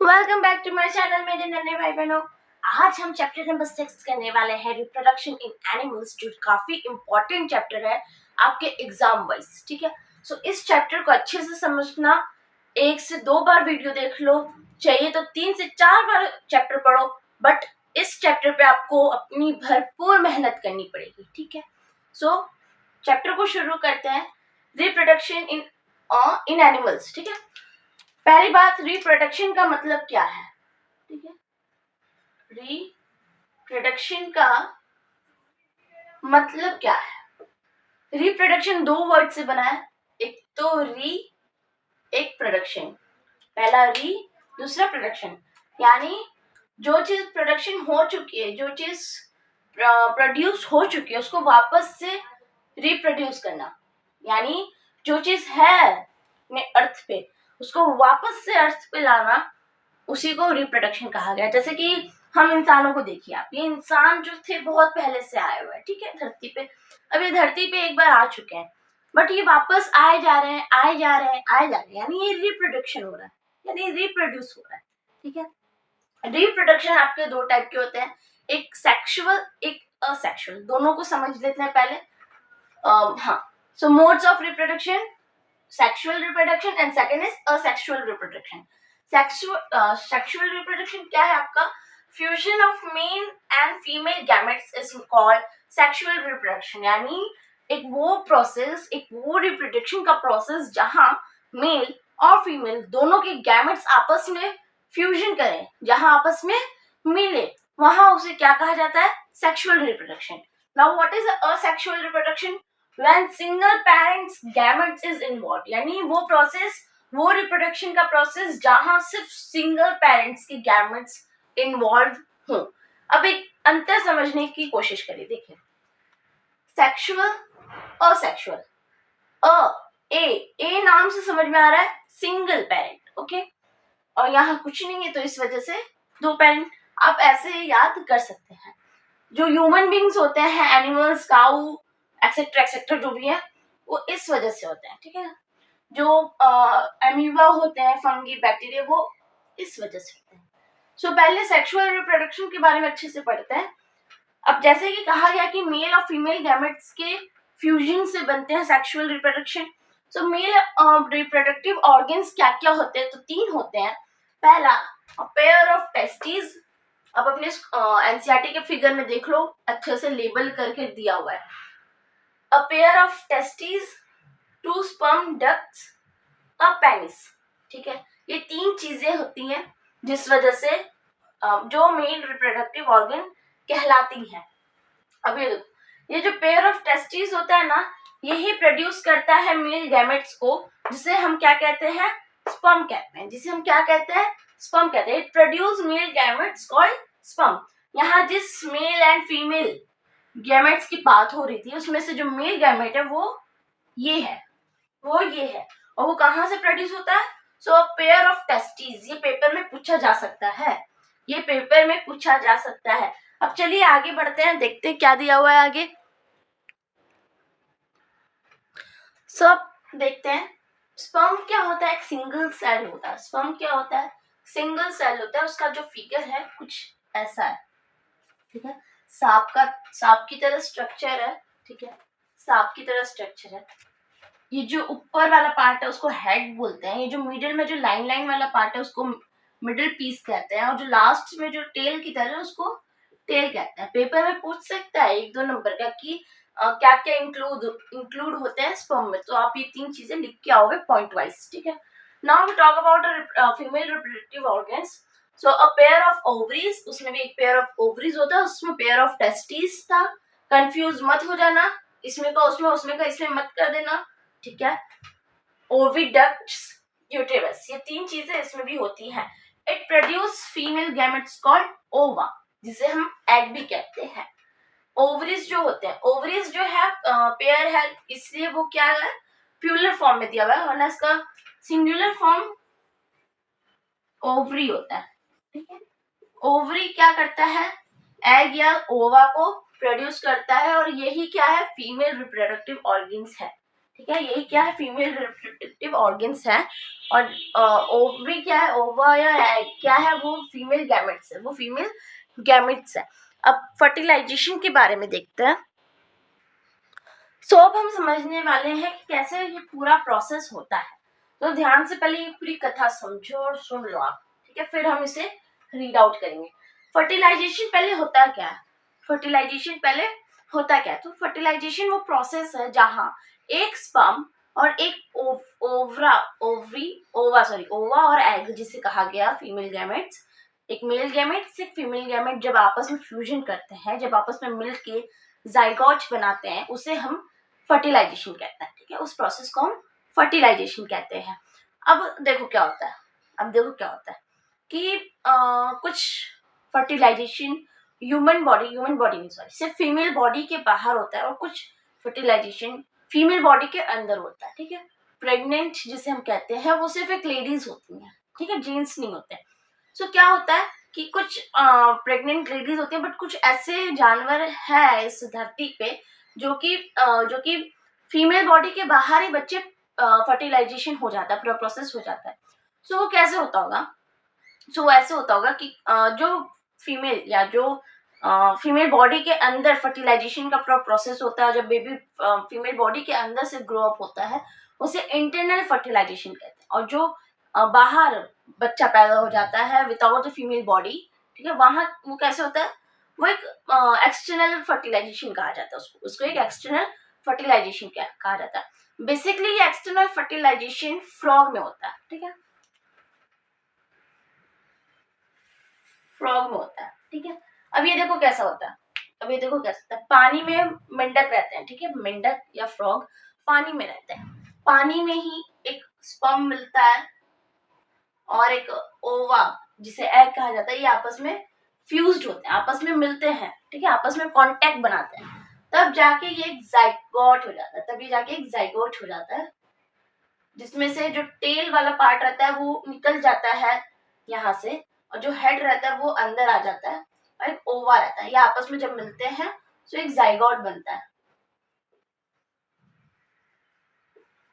Welcome back to my channel मेरे नन्हे भाई बहनों। आज हम चैप्टर नंबर 6 करने वाले हैं रिप्रोडक्शन इन एनिमल्स, जो काफी इंपॉर्टेंट चैप्टर है आपके एग्जाम वाइज। ठीक है, सो इस चैप्टर को अच्छे से समझना, 1 से 2 बार वीडियो देख लो, चाहिए तो 3 से 4 बार चैप्टर पढ़ो, बट इस चैप्टर पे आपको अपनी भरपूर मेहनत करनी पड़ेगी। ठीक है, सो चैप्टर को शुरू करते हैं। Reproduction in animals. ठीक है, पहली बात, रिप्रोडक्शन का मतलब क्या है? ठीक है, रिप्रोडक्शन का मतलब क्या है? रिप्रोडक्शन 2 वर्ड से बना है, एक तो री, एक प्रोडक्शन। पहला री, दूसरा प्रोडक्शन। यानी जो चीज प्रोडक्शन हो चुकी है, जो चीज प्रोड्यूस हो चुकी है, उसको वापस से रिप्रोड्यूस करना। यानी जो चीज है अर्थ पे, उसको वापस से अर्थ पे लाना, उसी को रिप्रोडक्शन कहा गया। जैसे कि हम इंसानों को देखिए, आप ये इंसान जो थे बहुत पहले से आए हुए हैं, ठीक है, धरती पे। अब ये धरती पे एक बार आ चुके हैं, बट ये वापस आए जा रहे हैं, आए जा रहे हैं, आए जा रहे हैं, यानी ये रिप्रोडक्शन हो रहा है, यानी रिप्रोड्यूस हो रहा है। ठीक है, रिप्रोडक्शन आपके 2 टाइप के होते हैं, एक सेक्सुअल, एक असेक्सुअल। दोनों को समझ लेते हैं पहले। हाँ, so modes of reproduction, sexual reproduction and second is asexual reproduction. Sexual reproduction क्या है आपका? Fusion of male and female gametes is called sexual reproduction. यानी एक वो प्रोसेस, एक वो रिप्रोडक्शन का प्रोसेस जहां मेल और फीमेल दोनों के गैमेट्स आपस में फ्यूजन करें, जहां आपस में मिले, वहां उसे क्या कहा जाता है? Sexual reproduction. Now what is asexual reproduction? When single parents gametes is involved, यानी वो प्रोसेस, वो रिप्रोडक्शन का प्रोसेस जहां सिर्फ सिंगल पेरेंट्स के गैमेट्स इन्वॉल्व हों। अब एक अंतर समझने की कोशिश करिए, देखिए, सेक्सुअल, असेक्सुअल। ए नाम से समझ में आ रहा है सिंगल पेरेंट, ओके, और यहाँ कुछ नहीं है, तो इस वजह से 2 पेरेंट। आप ऐसे याद कर सकते हैं, जो ह्यूमन बींग्स होते हैं, एनिमल्स, काऊ, एक्सेट्रा एक्सेट्रा, जो भी है, वो इस वजह से होते हैं। ठीक है, जो एमीबा होते हैं, फंगी, बैक्टीरिया, वो इस वजह से होते हैं। सो पहले सेक्सुअल रिप्रोडक्शन के बारे में अच्छे से पढ़ते हैं। अब जैसे कि कहा गया कि मेल और फीमेल गैमेट्स के फ्यूजन से बनते हैं सेक्सुअल रिप्रोडक्शन। सो मेल रिप्रोडक्टिव ऑर्गन्स क्या क्या होते हैं? तो 3 होते हैं। पहला, पेयर ऑफ टेस्टिस। अब अपने एनसीईआरटी के फिगर में देख लो, अच्छे से लेबल करके दिया हुआ है। A pair of testes, 2 sperm ducts, a penis। ठीक है, ये 3 चीजें होती हैं जिस वजह से जो मेल रिप्रोडक्टिव ऑर्गन कहलाती है। अब ये देखो, ये जो पेयर ऑफ टेस्टिस होता है ना, यही प्रोड्यूस करता है मेल गैमेट्स को, जिसे हम क्या कहते हैं? स्पर्म कहते हैं। जिसे हम क्या कहते हैं? स्पर्म कहते हैं। It produce male gametes called sperm. यहाँ जिस मेल एंड फीमेल गैमेट्स की बात हो रही थी, उसमें से जो मेल गैमेट है वो ये है, वो ये है, और वो कहाँ से प्रोड्यूस होता है? सो पेयर ऑफ टेस्टिस। ये पेपर में पूछा जा सकता है, ये पेपर में पूछा जा सकता है। अब चलिए आगे बढ़ते हैं, देखते हैं क्या दिया हुआ है आगे। सब देखते हैं। स्पर्म क्या होता है? एक सिंगल सेल होता है। स्पर्म क्या होता है? सिंगल सेल होता है। उसका जो फिगर है कुछ ऐसा है। ठीक है, सांप की तरह स्ट्रक्चर है। ठीक है, सांप की तरह स्ट्रक्चर है। ये जो ऊपर वाला पार्ट है उसको हेड बोलते हैं। ये जो मिडिल में जो लाइन लाइन वाला पार्ट है उसको मिडिल पीस कहते हैं, और जो लास्ट में जो टेल की तरह है उसको टेल कहते हैं। पेपर में पूछ सकता है 1-2 नंबर का कि क्या क्या इंक्लूड होते हैं स्पर्म में, तो आप ये 3 चीजें लिख के आओगे पॉइंट वाइज। ठीक है, now we talk about female reproductive organs. So a pair of ovaries, उसमें भी एक पेयर ऑफ ओवरीज होता है, उसमें पेयर ऑफ टेस्टिस था। कंफ्यूज मत हो जाना, इसमें का उसमें, उसमें का इसमें मत कर देना। ठीक है, ओविडक्ट्स, यूटेरस, ये 3 चीजें इसमें भी होती हैं। It produce female gametes called ओवा, जिसे हम एग भी कहते हैं। ओवरीज जो होते हैं, ओवरीज जो है पेयर है, इसलिए वो क्या है? प्लूरल फॉर्म में दिया हुआ है, वरना इसका सिंगुलर फॉर्म ओवरी होता है। ठीक है, ओवरी क्या करता है? एग या ओवा को प्रोड्यूस करता है, और यही क्या है? फीमेल रिप्रोडक्टिव ऑर्गन्स है। ठीक है, यही क्या है, फीमेल रिप्रोडक्टिव ऑर्गन्स है। और ओवरी क्या है, ओवा या एग क्या है, वो फीमेल गैमेट्स है, वो फीमेल गैमेट्स है। अब फर्टिलाइजेशन के बारे में देखते हैं। अब हम समझने वाले हैं कि कैसे ये पूरा प्रोसेस होता है। तो ध्यान से पहले ये पूरी कथा समझो और सुन लो आप, ठीक है, फिर हम इसे रीड आउट करेंगे। फर्टिलाइजेशन पहले होता क्या है, फर्टिलाइजेशन पहले होता क्या है, तो फर्टिलाइजेशन वो प्रोसेस है जहाँ एक स्पर्म और एक ओवा और एग जिसे कहा गया फीमेल गैमेट्स, एक मेल गैमेट्स एक फीमेल गैमेट जब आपस में फ्यूजन करते हैं, जब आपस में मिलके जाइगोट बनाते हैं, उसे हम फर्टिलाइजेशन कहते हैं। ठीक है, उस प्रोसेस को हम फर्टिलाइजेशन कहते हैं। अब देखो क्या होता है कि कुछ फर्टिलाइजेशन ह्यूमन बॉडी नहीं, सॉरी, सिर्फ फीमेल बॉडी के बाहर होता है और कुछ फर्टिलाइजेशन फीमेल बॉडी के अंदर होता है। ठीक है, प्रेग्नेंट जिसे हम कहते हैं वो सिर्फ एक लेडीज होती हैं, ठीक है, जेंट्स नहीं होते। सो क्या होता है कि कुछ प्रेग्नेंट लेडीज होती हैं, बट कुछ ऐसे जानवर है इस धरती पे जो कि फीमेल बॉडी के बाहर ही बच्चे फर्टिलाइजेशन हो जाता है, पूरा प्रोसेस हो जाता है। सो वो कैसे होता होगा, सो ऐसे होता होगा कि जो फीमेल या जो फीमेल बॉडी के अंदर फर्टिलाइजेशन का पूरा प्रोसेस होता है, जब बेबी फीमेल बॉडी के अंदर से ग्रो अप होता है, उसे इंटरनल फर्टिलाइजेशन कहते हैं। और जो बाहर बच्चा पैदा हो जाता है विदाउट द फीमेल बॉडी, ठीक है, वहां वो कैसे होता है, वो एक एक्सटर्नल फर्टिलाइजेशन कहा जाता है, उसको एक एक्सटर्नल फर्टिलाइजेशन कहा जाता है। बेसिकली ये एक्सटर्नल फर्टिलाइजेशन फ्रॉग में होता है। ठीक है, फ्रॉग में होता है। ठीक है, अब ये देखो कैसा होता है, पानी में मेंढक रहते हैं। ठीक है, मेंढक या फ्रॉग पानी में रहते हैं, पानी में ही एक स्पर्म मिलता है और एक ओवा जिसे एग कहा जाता है, ये आपस में फ्यूज्ड होते हैं, आपस में मिलते हैं। ठीक है, आपस में कांटेक्ट बनाते हैं, तब जाके ये एक जाइगोट हो जाता है, जिसमें से जो टेल वाला पार्ट रहता है वो निकल जाता है यहाँ से, और जो हेड रहता है वो अंदर आ जाता है, और एक ओवा रहता है, ये आपस में जब मिलते हैं तो एक जाइगोट बनता है।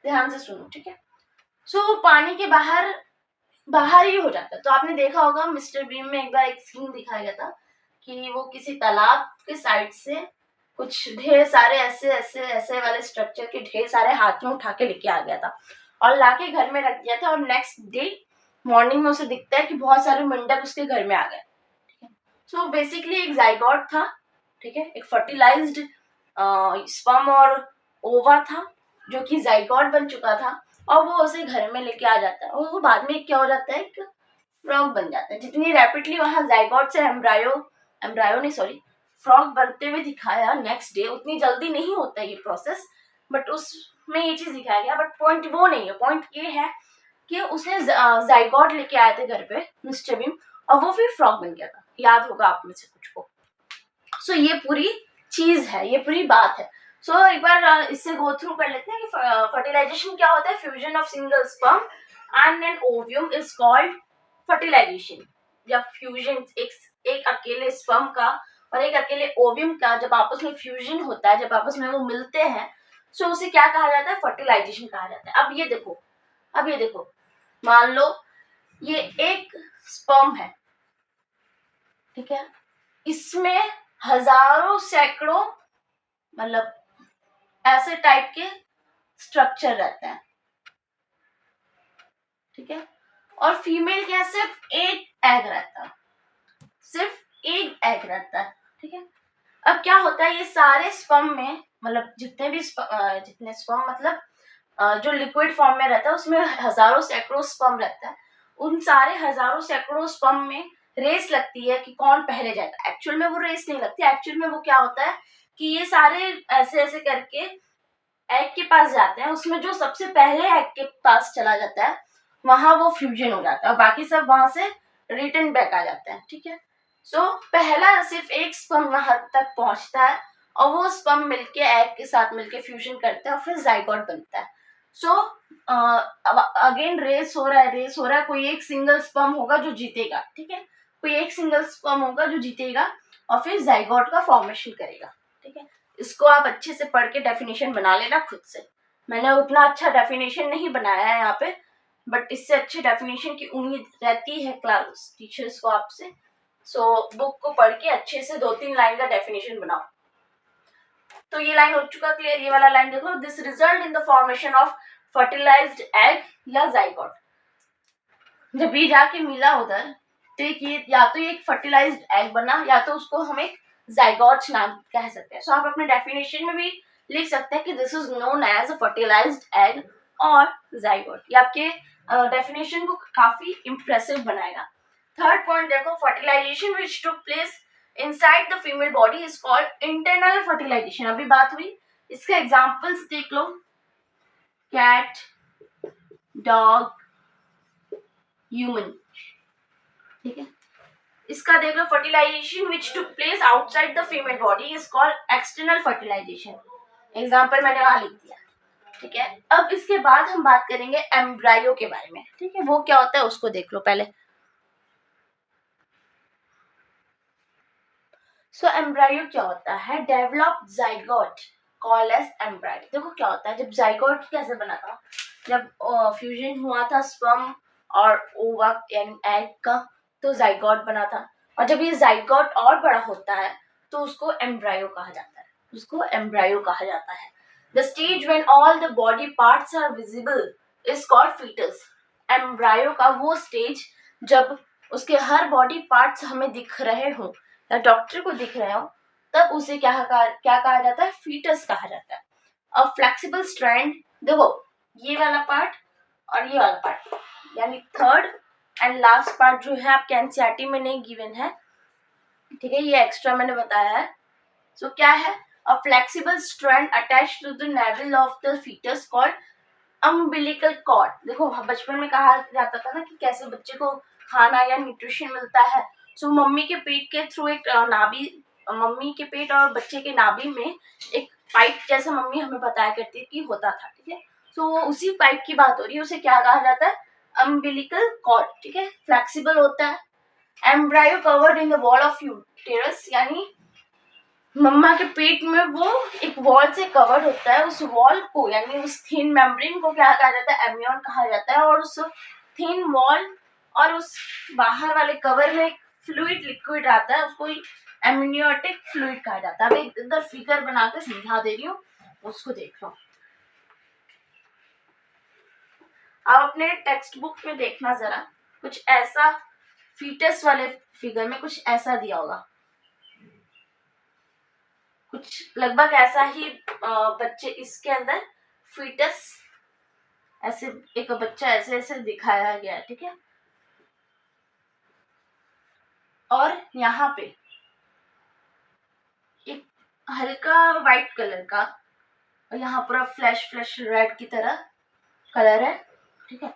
ध्यान से सुनो, ठीक है। सो पानी के बाहर ही हो जाता है। तो आपने देखा होगा मिस्टर बीम में एक बार एक सीन दिखाया गया था कि वो किसी तालाब के साइड से कुछ ढेर सारे ऐसे वाले स्ट्रक्चर के ढेर सारे हाथ में उठा के लेके आ गया था और लाके घर में रख दिया था, और नेक्स्ट डे मॉर्निंग में उसे दिखता है कि बहुत सारे मेंढक उसके घर में आ गए। सो बेसिकली एक जाइगोट था, ठीक है, एक फर्टिलाइज्ड स्पर्म और ओवा था जो कि जाइगोट बन चुका था, और वो उसे घर में लेके आ जाता है, और वो बाद में क्या हो जाता है, एक फ्रॉग बन जाता है। जितनी रैपिडली वहां जाइगोट से एम्ब्रायो नहीं, सॉरी, फ्रॉग बनते हुए दिखाया नेक्स्ट डे, उतनी जल्दी नहीं होता है ये प्रोसेस, बट उसमें ये चीज दिखाया गया। बट पॉइंट वो नहीं है, पॉइंट ये है कि उसने जाइगोट लेके आए थे घर पे मिस्टर बीम, और वो फिर फ्रॉग बन गया था। याद होगा आप में से कुछ को। सो ये पूरी चीज है, ये पूरी बात है। सो एक बार इससे गो थ्रू कर लेते हैं कि फर्टिलाइजेशन क्या होता है। Fusion of single sperm and an ovum is called fertilisation. जब फ्यूजन एक अकेले स्पर्म का और एक अकेले ओव्यूम का जब आपस में फ्यूजन होता है, जब आपस में वो मिलते हैं, सो उसे क्या कहा जाता है, फर्टिलाइजेशन कहा जाता है। अब ये देखो, मान लो ये एक स्पर्म है, ठीक है, इसमें हजारों सैकड़ों मतलब ऐसे टाइप के स्ट्रक्चर रहते हैं, ठीक है, और फीमेल क्या, सिर्फ एक एग रहता है, ठीक है। अब क्या होता है, ये सारे स्पर्म में मतलब जितने स्पर्म मतलब जो लिक्विड फॉर्म में रहता है उसमें हजारों सैकड़ों स्पर्म रहता है। उन सारे हजारों सैकड़ों स्पर्म में रेस लगती है कि कौन पहले जाएगा। एक्चुअल में वो रेस नहीं लगती, एक्चुअल में वो क्या होता है कि ये सारे ऐसे ऐसे करके एग के पास जाते हैं, उसमें जो सबसे पहले एग के पास चला जाता है वहां वो फ्यूजन हो जाता है, और बाकी सब वहां से रिटर्न बैक आ जाते हैं। ठीक है, सो पहला सिर्फ एक स्पर्म वहां तक पहुंचता है, और वो स्पर्म मिलके एग के साथ मिलके फ्यूजन करता है और फिर जाइगोट बनता है। सो अब अगेन रेस हो रहा है, कोई एक सिंगल स्पर्म होगा जो जीतेगा, ठीक है, कोई एक सिंगल स्पर्म होगा जो जीतेगा और फिर जाइगोट का फॉर्मेशन करेगा। ठीक है, इसको आप अच्छे से पढ़ के डेफिनेशन बना लेना खुद से। मैंने उतना अच्छा डेफिनेशन नहीं बनाया है यहाँ पे, बट इससे अच्छे डेफिनेशन की उम्मीद रहती है क्लास टीचर्स को आपसे। सो बुक को पढ़ के अच्छे से 2-3 लाइन का डेफिनेशन बनाओ। तो ये लाइन हो चुका क्लियर। ये वाला लाइन देखो, this result in the formation of fertilised egg या जाइगोट। जब ये जाके मिला उधर, तो ये या तो ये एक फर्टिलाइज्ड एग बना, या तो उसको हम एक जाइगोट नाम कह सकते हैं। सो आप अपने डेफिनेशन में भी लिख सकते हैं कि this is known as a fertilised egg और जाइगोट। ये आपके डेफिनेशन को काफी इंप्रेसिव बनाएगा। थर्ड पॉइंट देखो, fertilisation which took place inside the female body is called internal fertilisation. अभी बात हुई, इसके एग्जांपल्स देख लो, कैट, डॉग, ह्यूमन। ठीक है, इसका देख लो, fertilisation which took place outside the female body is called external fertilisation. Example मैंने वहां लिख दिया। ठीक है, अब इसके बाद हम बात करेंगे एम्ब्रायो के बारे में। ठीक है, वो क्या होता है उसको देख लो पहले। सो एम्ब्रायो क्या होता है, develop zygote called as embryo. देखो क्या होता है, जब जाइगोट कैसे बना था, जब फ्यूजन हुआ था स्पर्म और ओवा यानी एग का, तो जाइगोट बना था। और जब ये जाइगोट और बड़ा होता है तो उसको एम्ब्रायो कहा जाता है, उसको एम्ब्रायो कहा जाता है। The stage when all the body parts are visible is called foetus. Embryo का वो स्टेज जब उसके हर बॉडी पार्ट्स हमें दिख रहे हो या डॉक्टर को दिख रहे हो, तब उसे क्या कहा जाता है, फीटस कहा जाता है। अब फ्लेक्सिबल स्ट्रैंड, देखो ये वाला पार्ट और ये वाला पार्ट, यानी थर्ड एंड लास्ट पार्ट जो है आपके एनसीईआरटी में नहीं गिवन है। ठीक है, ये एक्स्ट्रा मैंने बताया है। सो क्या है, a flexible strand attached to the navel of the foetus called umbilical cord. देखो बचपन में कहा जाता था ना कि कैसे बच्चे को खाना या न्यूट्रिशन मिलता है। सो मम्मी के पेट के थ्रू एक नाभि, मम्मी के पेट और बच्चे के नाभि में एक पाइप जैसा मम्मी हमें बताया करती है कि होता था। ठीक है, सो उसी पाइप की बात हो रही है, उसे क्या कहा जाता है, अम्बिलिकल कॉर्ड। ठीक है, फ्लेक्सिबल होता है। Embryo covered in the wall of uterus, यानी मम्मा के पेट में वो एक वॉल से कवर्ड होता है, उस वॉल को यानी उस थिन मेम्ब्रेन को क्या कहा जाता है, एम्नियन कहा जाता है। और उस थिन वॉल और उस बाहर वाले कवर में फ्लूइड लिक्विड आता है, उसको एमनियोटिक फ्लूइड कहा जाता है। अब एक इधर फिगर बना के समझा दे रही हूँ, उसको देख लो। आप अपने टेक्स्ट बुक में देखना जरा, कुछ ऐसा फीटस वाले फिगर में कुछ ऐसा दिया होगा, कुछ लगभग ऐसा ही बच्चे इसके अंदर फीटस, ऐसे एक बच्चा ऐसे ऐसे दिखाया गया है। ठीक है, और यहाँ पे एक हल्का व्हाइट कलर का, और यहाँ पूरा फ्लैश फ्लैश रेड की तरह कलर है। ठीक है,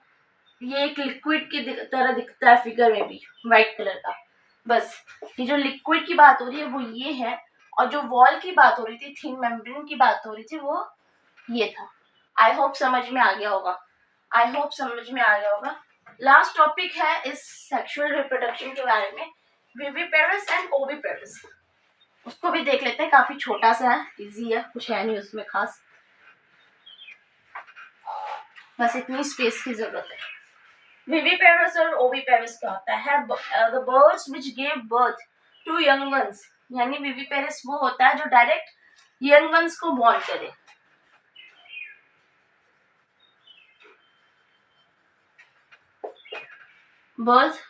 ये एक लिक्विड की तरह दिखता है फिगर में भी, व्हाइट कलर का। बस ये जो लिक्विड की बात हो रही है वो ये है, और जो वॉल की बात हो रही थी, थिन मेम्ब्रेन की बात हो रही थी, वो ये था। आई होप समझ में आ गया होगा, आई होप समझ में आ गया होगा। लास्ट टॉपिक है इस सेक्सुअल रिप्रोडक्शन के बारे में, विविपेरस एंड ओविपेरस। उसको भी देख लेते हैं, काफी छोटा सा है, इजी है, कुछ है नहीं उसमें खास, बस इतनी स्पेस की जरूरत है। विविपेरस और ओविपेरस क्या होता है, the birds which give birth to young ones, यानी विविपेरस वो होता है जो डायरेक्ट यंग वंस को बॉर्न करे। बर्थ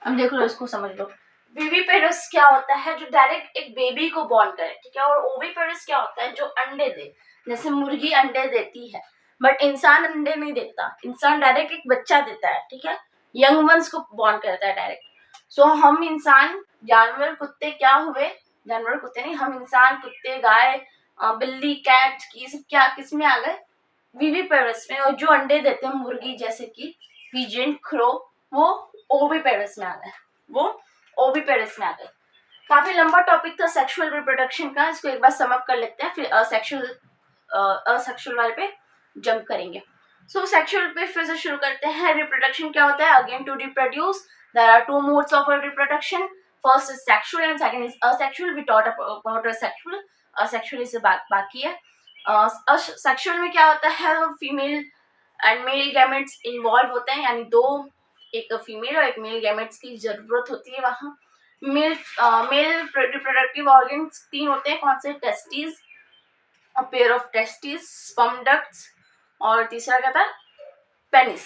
अब देख लो, इसको समझ लो। विविपेरस क्या होता है, जो डायरेक्ट एक बेबी को बॉर्न करे। ठीक है, और ओविपेरस क्या होता है, जो अंडे दे, जैसे मुर्गी अंडे देती है, बट इंसान अंडे नहीं देता, इंसान डायरेक्ट एक बच्चा देता है। ठीक है, यंग वंस को बॉर्न करता है डायरेक्ट। सो हम इंसान, जानवर, कुत्ते क्या हुए, जानवर कुत्ते नहीं, हम इंसान, कुत्ते, गाय बिल्ली, कैट, ये सब क्या किस में आ गए, विविपेरस में। और जो अंडे देते हैं मुर्गी जैसे कि पिजन, क्रो, वो ओविपेरस में आ गए, वो ओविपेरस में आ गए। काफी लंबा टॉपिक था सेक्सुअल रिप्रोडक्शन का, इसको एक बार समअप कर लेते हैं, फिर असेक्सुअल वाले पे जंप करेंगे। सो सेक्सुअल पे फिर से शुरू करते हैं। रिप्रोडक्शन क्या होता है? Again to reproduce there are two modes of reproduction, first is sexual and second is asexual. We taught about sexual, asexual इससे बाकी है। सेक्सुअल में क्या होता है? Female and male gametes involve होते हैं, यानी दो, एक फीमेल और एक मेल गैमेट्स की जरूरत होती है वहां। मेल रिप्रोडक्टिव ऑर्गन्स 3 होते हैं, कौन से? Testis, a pair of testis, sperm ducts, और तीसरा क्या था? पेनिस।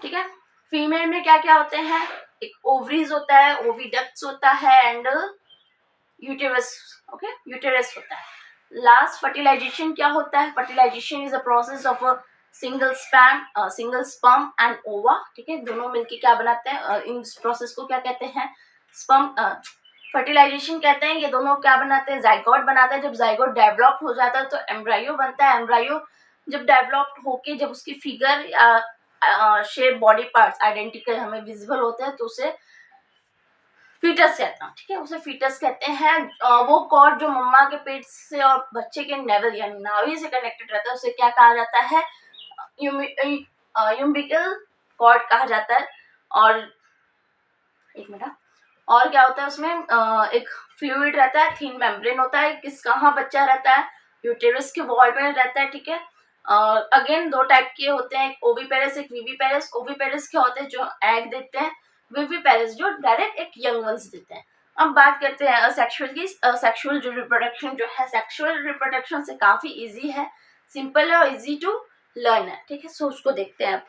ठीक है। फीमेल में क्या क्या होते हैं? एक ओवरीज होता है, ओविडक्ट्स होता है, एंड यूटेरस। ओके, यूटेरस होता है। लास्ट फर्टिलाइजेशन क्या होता है? Fertilisation is a process of a single sperm and ova. ठीक है, दोनों मिलके क्या बनाते हैं? इस प्रोसेस को क्या कहते हैं? स्पर्म फर्टिलाइजेशन कहते हैं। ये दोनों क्या बनाते हैं? जाइगोट बनाते हैं। जब जाइगोट डेवलप हो जाता है तो एम्ब्रायो बनता है। एम्ब्रायो जब डेवलप होके, जब उसकी figure shape, body parts identical हमें विजिबल होते हैं, तो उसे फीटस कहते हैं। ठीक है, उसे फीटस कहते हैं। वो कॉर्ड जो मम्मा के पेट से और बच्चे के नेवल यानी नाभि से कनेक्टेड रहता है, उसे क्या कहा जाता है? यूम्बिकल कॉर्ड कहा जाता है। और एक मिनट, और क्या होता है उसमें? एक फ्लूइड रहता है, थिन मेम्ब्रेन होता है। किस कहाँ बच्चा रहता है? यूटेरस के वॉल में रहता है। ठीक है। अगेन 2 टाइप के होते हैं, एक ओविपेरस, एक विविपेरस। ओविपेरस क्या होते हैं? जो एग देते हैं। विविपेरस जो डायरेक्ट एक यंग वंस देते हैं। अब बात करते हैं असेक्सुअल की। सेक्सुअल जो रिप्रोडक्शन जो है, सेक्सुअल रिप्रोडक्शन से काफी इजी है, सिंपल है और इजी टू लर्न है। ठीक है, सो उसको देखते हैं।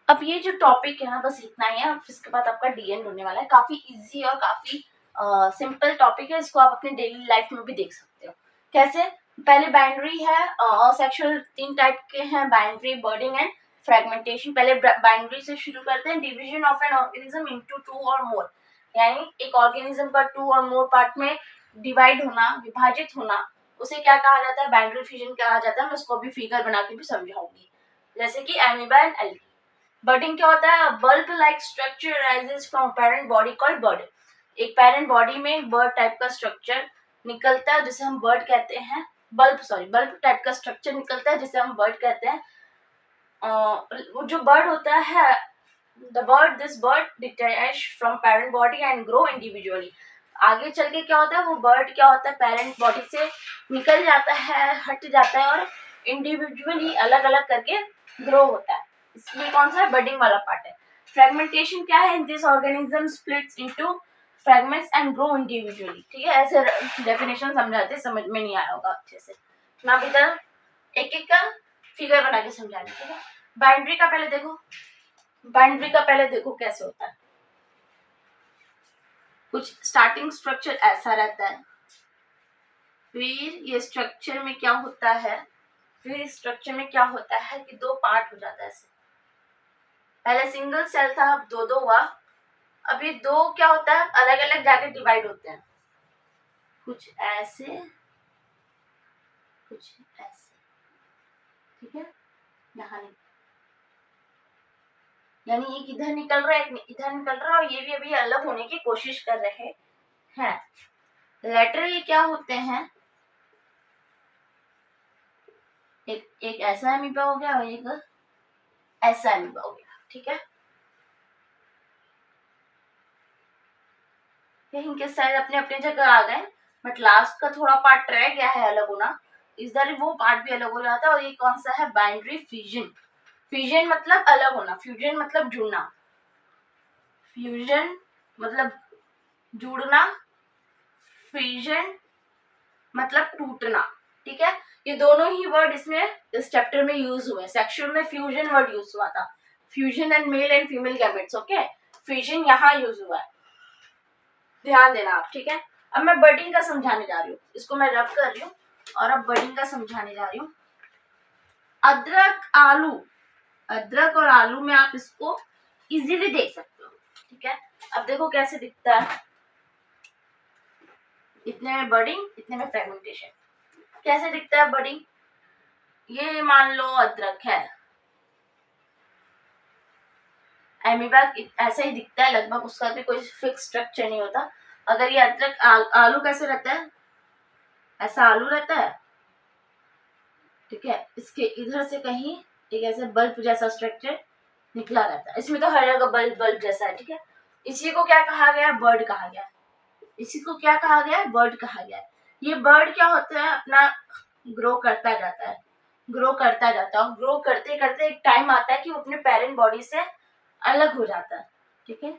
अब ये जो टॉपिक है ना, बस इतना ही है। इसके बाद आपका डीएन होने वाला है। काफी इजी और काफी सिंपल टॉपिक है, इसको आप अपने डेली लाइफ में भी देख सकते हो। कैसे? पहले बाइनरी है। सेक्सुअल 3 टाइप के हैं, बाइनरी, बर्डिंग एंड फ्रेगमेंटेशन। पहले बाइनरी से शुरू करते हैं। Division of an organism into 2 और मोर, यानी एक ऑर्गेनिज्म का 2 और मोर पार्ट में डिवाइड होना, विभाजित होना, उसे क्या कहा जाता है? बाइनरी फ्यूजन कहा जाता है। मैं उसको अभी फिगर बना के भी समझाऊंगी, जैसे कि एमीबा एंड एल्गी। बर्डिंग क्या होता है? Bulb like structure arises from parent body called bird. एक पेरेंट बॉडी में बर्ड टाइप का स्ट्रक्चर निकलता है, जिसे हम बर्ड कहते हैं। बल्ब टाइप का स्ट्रक्चर निकलता है, जिसे हम बर्ड कहते हैं। वो जो बर्ड होता है, this bird detach from parent body and grow individually. आगे चल के क्या होता है? वो बर्ड क्या होता है? पेरेंट बॉडी से निकल जाता है, हट जाता है, और इंडिविजुअली अलग अलग करके ग्रो होता है। इसमें कौन सा है? बर्डिंग वाला पार्ट है। फ्रेगमेंटेशन क्या है? This organism splits into fragments and grow individually. ठीक है, ऐसे डेफिनेशन समझाते, समझ में नहीं आया होगा अच्छे से। मैं अभी तक एक एक का फिगर बना के समझा रही। ठीक है, बाइनरी का पहले देखो। बाइनरी का पहले देखो कैसे होता है। कुछ स्टार्टिंग स्ट्रक्चर ऐसा रहता है, फिर ये स्ट्रक्चर में क्या होता है? फिर इस स्ट्रक्चर में क्या होता है कि 2 पार्ट हो जाता है। ऐसे पहले सिंगल सेल था, अब 2 हुआ। अभी 2 क्या होता है? अलग अलग जाके डिवाइड होते हैं, कुछ ऐसे, कुछ ऐसे। ठीक है, यहाँ नहीं, यानी एक इधर निकल रहा है, एक इधर निकल रहा है, और ये भी अभी अलग होने की कोशिश कर रहे हैं। लेटर ये क्या होते हैं? एक ऐसा अमीबा हो गया और एक ऐसा अमीबा हो गया। ठीक है, इनके साइज अपने अपने जगह आ गए, बट लास्ट का थोड़ा पार्ट रह गया है अलग होना, इधर वो पार्ट भी अलग हो जाता है। और ये कौन सा है? Binary fusion. फ्यूजन मतलब अलग होना, फ्यूजन मतलब जुड़ना, फ्यूजन मतलब जुड़ना, फ्यूजन मतलब टूटना। ठीक है, ये दोनों ही वर्ड इसमें इस चैप्टर में यूज हुए। सेक्सुअल में फ्यूजन वर्ड यूज हुआ था, fusion and male and female gametes. Okay, fusion यहाँ यूज हुआ है, ध्यान देना आप। ठीक है, अब मैं बर्डिंग का समझाने जा रही हूँ, इसको मैं रब कर रही हूँ और अब बर्डिंग का समझाने जा रही हूँ। अदरक और आलू में आप इसको इजीली देख सकते हो। ठीक है, अब देखो कैसे दिखता है। इतने में बर्डिंग, इतने में फ्रेगमेंटेशन। कैसे दिखता है बर्डिंग? ये मान लो अदरक है, एमीबा ऐसा ही दिखता है लगभग, उसका भी कोई फिक्स स्ट्रक्चर नहीं होता। अगर ये अदरक आलू कैसे रहता है, ऐसा आलू रहता है, ठीक है। इसके इधर से कहीं एक ऐसे बल्ब जैसा स्ट्रक्चर निकला रहता है, इसमें तो हर जगह बल्ब बल्ब जैसा है, ठीक है। इसी को क्या कहा गया? बर्ड कहा गया। इसी को क्या कहा गया? बर्ड कहा गया। ये बर्ड क्या होता है, अपना ग्रो करता जाता है, ग्रो करता जाता है, और ग्रो करते करते एक टाइम आता है कि वो अपने पेरेंट बॉडी से अलग हो जाता है, ठीक है।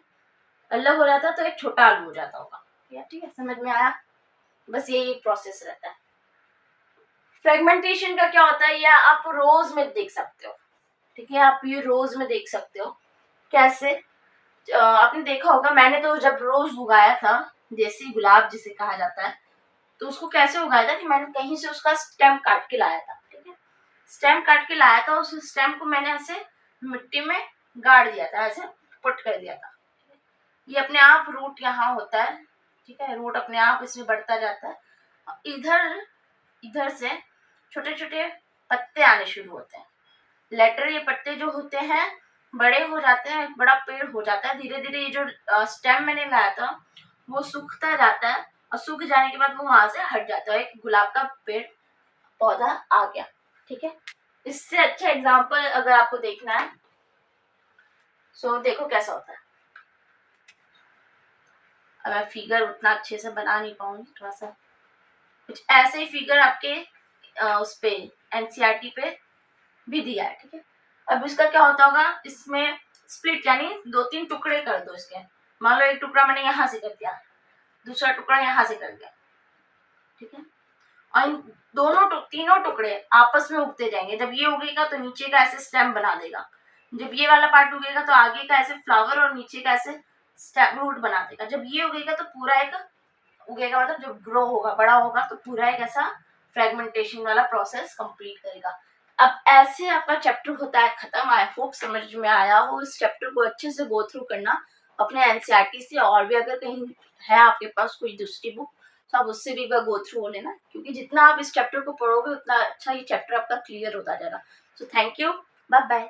अलग हो जाता है तो एक छोटा आलू हो जाता होगा, ठीक है, समझ में आया? बस यही एक प्रोसेस रहता है। फ्रेगमेंटेशन का क्या होता है, या आप रोज में देख सकते हो, ठीक है। आप ये रोज में देख सकते हो। कैसे? आपने देखा होगा, मैंने तो जब रोज उगाया था, देसी गुलाब जिसे कहा जाता है, तो उसको कैसे उगाया था कि मैंने कहीं से उसका स्टेम काट के लाया था, ठीक है। स्टेम काट के लाया था, उस स्टेम को मैंने ऐसे मिट्टी में गाड़ दिया था, ऐसे पुट कर दिया था। ये अपने आप रूट यहाँ होता है, ठीक है, रूट अपने आप इसमें बढ़ता जाता है। इधर इधर से छोटे छोटे पत्ते आने शुरू होते हैं। लेटर ये पत्ते जो होते हैं बड़े हो जाते हैं, एक बड़ा पेड़ हो जाता है। धीरे धीरे ये जो स्टेम मैंने लाया था वो सूखता जाता है, और सूख जाने के बाद वो वहां से हट जाता है, एक गुलाब का पेड़ पौधा आ गया, ठीक है। इससे अच्छा एग्जाम्पल अगर आपको देखना है, सो देखो कैसा होता है। अब मैं फिगर उतना अच्छे से बना नहीं पाऊंगी, थोड़ा सा कुछ ऐसे ही फिगर आपके उस पे एनसीईआरटी पे भी दिया है, ठीक है। अब इसका क्या होता होगा, इसमें स्प्लिट यानी 2-3 टुकड़े कर दो इसके। मान लो एक टुकड़ा मैंने यहाँ से कर दिया, दूसरा टुकड़ा यहाँ से कर दिया, ठीक है। और इन तीनों टुकड़े आपस में उगते जाएंगे। जब ये उगेगा तो नीचे का ऐसे स्टेम बना देगा, जब ये वाला पार्ट उगेगा तो आगे का ऐसे फ्लावर और नीचे का ऐसे रूट बना देगा। जब ये उगेगा तो पूरा एक उगेगा, मतलब जब ग्रो होगा, बड़ा होगा, तो पूरा एक ऐसा फ्रेगमेंटेशन वाला प्रोसेस कंप्लीट करेगा। अब ऐसे आपका चैप्टर होता है खत्म। आई होप समझ में आया हो। इस चैप्टर को अच्छे से गो थ्रू करना अपने एनसीईआरटी से, और भी अगर कहीं है आपके पास कोई दूसरी बुक तो आप उससे भी गो थ्रू हो लेना, क्योंकि जितना आप इस चैप्टर को पढ़ोगे उतना अच्छा ये चैप्टर आपका क्लियर होता जाएगा। So thank you, bye bye.